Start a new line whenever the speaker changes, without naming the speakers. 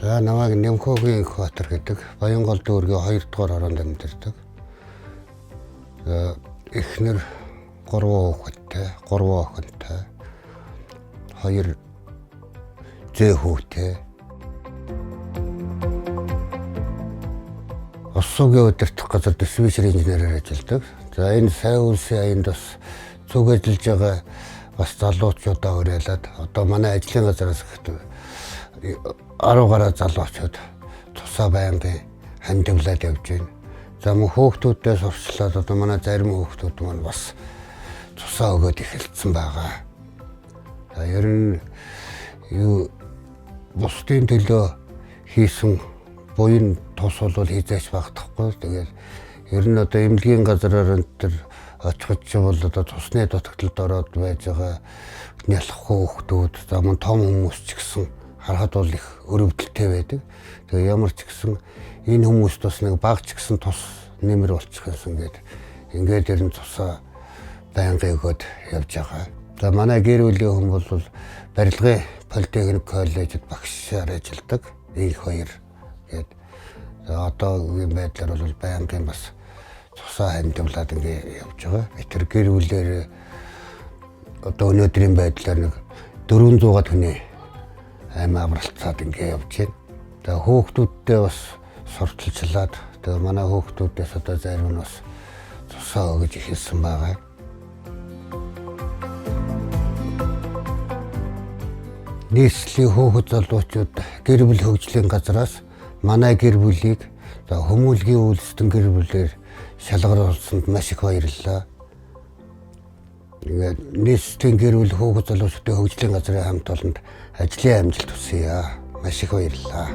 За намайг Нэмхөөгийн Их-Баатар гэдэг Баянгол дүүргийн 2 дугаар хороонд амьдардаг. Эхнэр 3 хүүхэдтэй, 3 охинтой, 2 зээ хүүтэй. Усуугийн удирдах газар диспетчер инженерээр ажилладаг. За энэ сайн улсын аянд бас цуг ажиллаж байгаа бас залуучуудаа уриалаад одоо манай ажлын газараас ихтэй 10 гаруй залуучууд тусаа байнгын хамдивлаад явж байна. За мөн хүүхдүүдээс урьдчилаад одоо манай зарим хүүхдүүд маань бас тусаа өгөөд эхэлсэн байгаа. За ер нь юу бусдын төлөө хийсэн буян тус бол хийжээч багтахгүй. Тэгээд ер нь одоо эмнэлгийн газраар энэ төр очихч бол одоо тусны дутагдлалд ороод байж байгаа нялх хүүхдүүд за мөн том хүмүүс ч гэсэн харахад бол их өрөвдөлтэй байдаг. Тэгээ ямар ч гэсэн энэ хүмүүс бас нэг баг ч гэсэн тус нэмэр болчих юмсан ингээд ер нь тусаа байнгын өгөөд явж байгаа. За манай гэр бүлийн хүн бол барилгын политехник коллежид багшаар ажилладаг. Их 2 гээд одоогийн байдлаар бол байнгын бас тусаа хамдивлаад ингээд явж байгаа. Тэр гэр бүлээр одоо өнөөдрийн байдлаар нэг 400 хүний амь авралцаад ингээд явж байна. Тэгээ хүүхдүүдтэй бас сурталчлаад тэгээ манай хүүхдүүдээс одоо зарим нь бас тусаа өгж эхэлсэн байгаа. Нийслэлийн хүүхэд залуучууд гэр бүл хөгжлийн газраас манай гэр бүлийг хүмүүлгийн үйлсдэн гэр бүлээр шалгаруулсанд маш их баярлалаа. Ингээд нийслэлийн гэр бүл хүүхэд залуучуудын хөгжлийн газрын хамт олонд ажлын амжилт хүсье. Маш их баярлалаа.